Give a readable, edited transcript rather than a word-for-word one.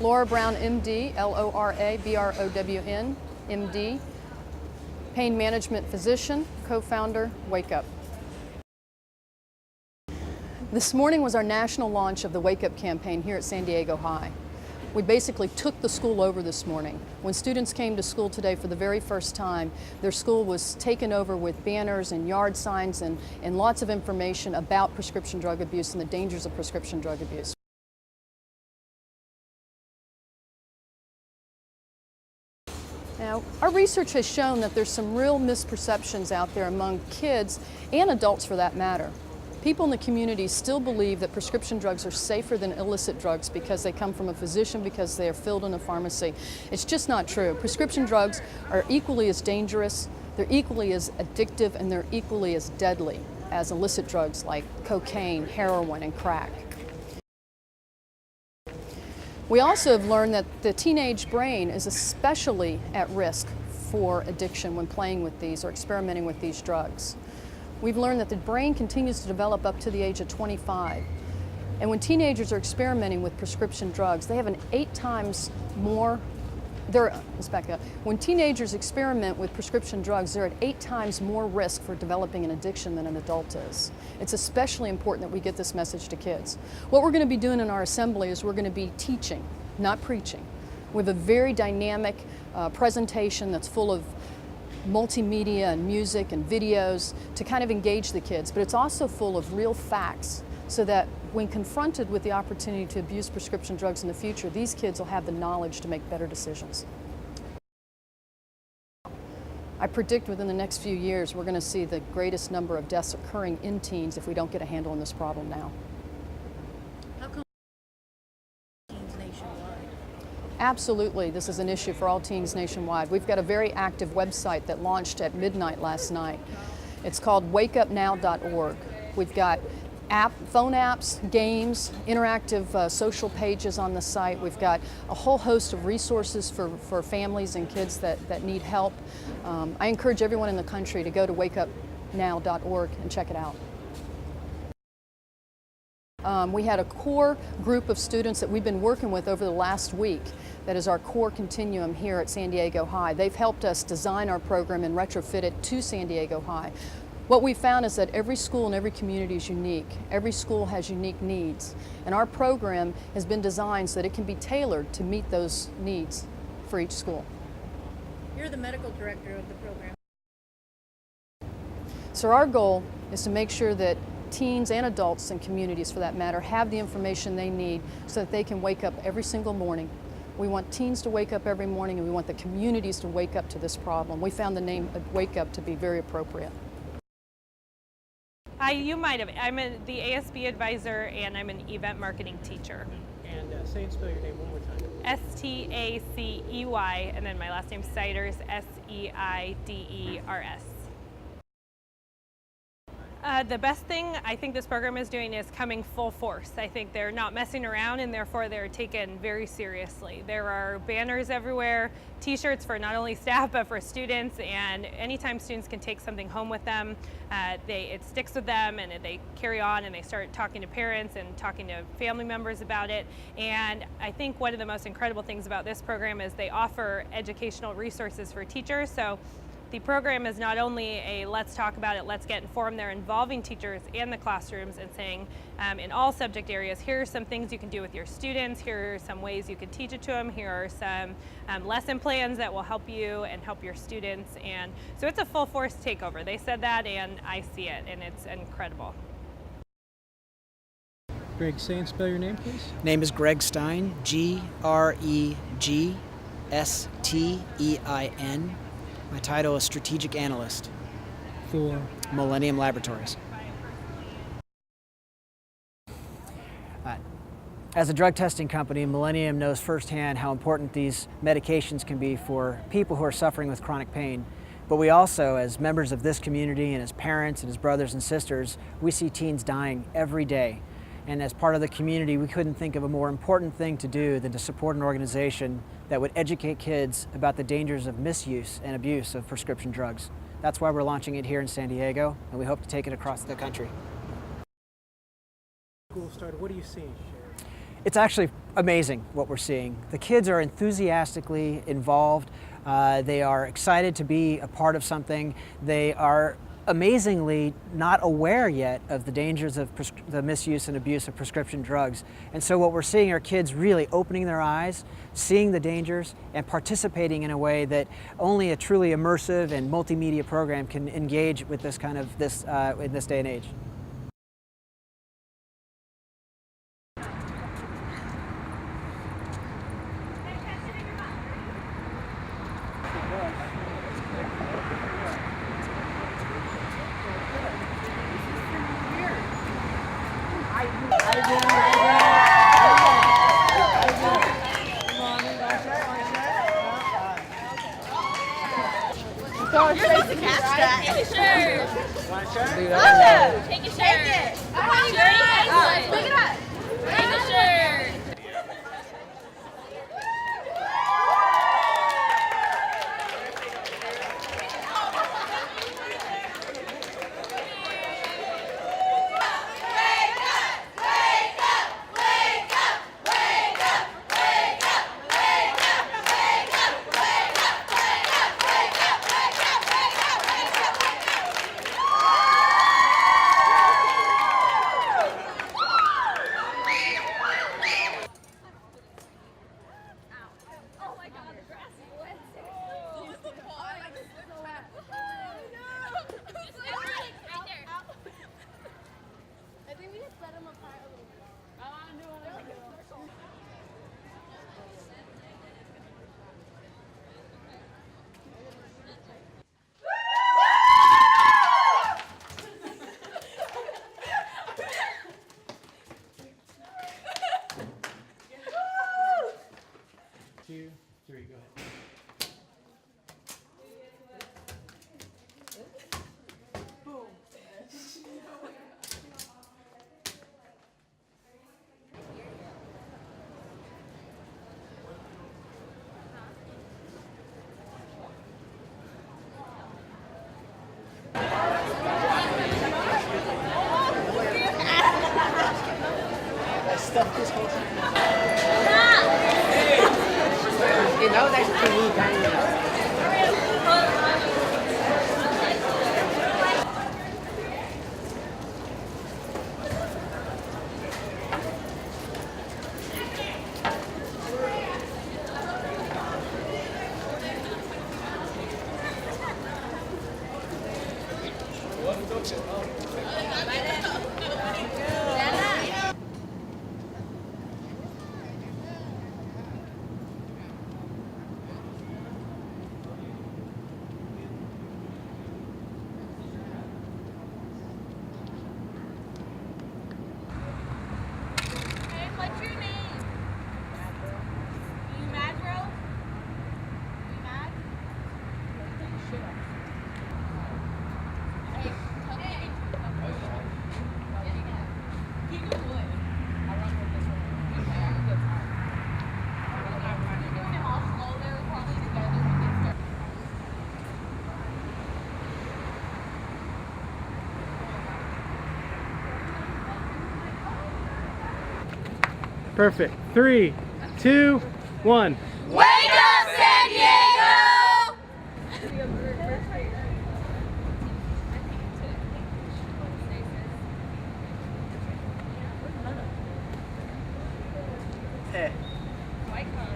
Laura Brown, MD, L-O-R-A-B-R-O-W-N, MD, pain management physician, co-founder, Wake Up. This morning was our national launch of the Wake Up campaign here at San Diego High. We basically took the school over this morning. When students came to school today for the very first time, their school was taken over with banners and yard signs and lots of information about prescription drug abuse and the dangers of prescription drug abuse. Now, our research has shown that there's some real misperceptions out there among kids and adults for that matter. People in the community still believe that prescription drugs are safer than illicit drugs because they come from a physician, because they are filled in a pharmacy. It's just not true. Prescription drugs are equally as dangerous, they're equally as addictive, and they're equally as deadly as illicit drugs like cocaine, heroin, and crack. We also have learned that the teenage brain is especially at risk for addiction when playing with these or experimenting with these drugs. We've learned that the brain continues to develop up to the age of 25. And when teenagers are experimenting with prescription drugs, they have an 8 times more, let's back up. When teenagers experiment with prescription drugs, they're at 8 times more risk for developing an addiction than an adult is. It's especially important that we get this message to kids. What we're going to be doing in our assembly is we're going to be teaching, not preaching. We have a very dynamic presentation that's full of multimedia and music and videos to kind of engage the kids, but it's also full of real facts so that when confronted with the opportunity to abuse prescription drugs in the future, these kids will have the knowledge to make better decisions. I predict within the next few years we're going to see the greatest number of deaths occurring in teens if we don't get a handle on this problem now. Absolutely, this is an issue for all teens nationwide. We've got a very active website that launched at midnight last night. It's called wakeupnow.org. We've got phone apps, games, interactive social pages on the site. We've got a whole host of resources for families and kids that need help. I encourage everyone in the country to go to wakeupnow.org and check it out. We had a core group of students that we've been working with over the last week that is our core continuum here at San Diego High. They've helped us design our program and retrofit it to San Diego High. What we found is that every school and every community is unique. Every school has unique needs. And our program has been designed so that it can be tailored to meet those needs for each school. You're the medical director of the program. So our goal is to make sure that teens and adults and communities, for that matter, have the information they need so that they can wake up every single morning. We want teens to wake up every morning, and we want the communities to wake up to this problem. We found the name Wake Up to be very appropriate. You might have. I'm the ASB advisor, and I'm an event marketing teacher. And say and spell your name one more time. S-T-A-C-E-Y, and then my last name's Seiders, S-E-I-D-E-R-S. The best thing I think this program is doing is coming full force. I think they're not messing around, and therefore they're taken very seriously. There are banners everywhere, t-shirts for not only staff but for students, and anytime students can take something home with them, it sticks with them, and they carry on and they start talking to parents and talking to family members about it. And I think one of the most incredible things about this program is they offer educational resources for teachers. So the program is not only a let's talk about it, let's get informed. They're involving teachers in the classrooms and saying in all subject areas, here are some things you can do with your students, here are some ways you can teach it to them, here are some lesson plans that will help you and help your students. And so it's a full force takeover. They said that, and I see it, and it's incredible. Greg, say and spell your name, please. Name is Greg Stein, G-R-E-G-S-T-E-I-N. My title is Strategic Analyst For Millennium Laboratories. As a drug testing company, Millennium knows firsthand how important these medications can be for people who are suffering with chronic pain. But we also, as members of this community and as parents and as brothers and sisters, we see teens dying every day. And as part of the community, we couldn't think of a more important thing to do than to support an organization that would educate kids about the dangers of misuse and abuse of prescription drugs. That's why we're launching it here in San Diego, and we hope to take it across the country. School started, what are you seeing? It's actually amazing what we're seeing. The kids are enthusiastically involved. They are excited to be a part of something. They are amazingly not aware yet of the dangers of the misuse and abuse of prescription drugs. And so what we're seeing are kids really opening their eyes, seeing the dangers, and participating in a way that only a truly immersive and multimedia program can engage with this kind of in this day and age. You're supposed to catch that. Take a shirt. Want a shirt? Awesome. Take a shirt. Take it. Pick it up. Take a shirt. Two, three, go ahead. Stuff this whole time. You know that's pretty kind What's your name? You mad, bro? You mad? Hey, tell me. Keep it wood. I run with this one. Okay, I can go far. You're doing it all slow there, probably together we can start. Perfect. 3, 2, 1. Wake up, San Diego! Eh. White car.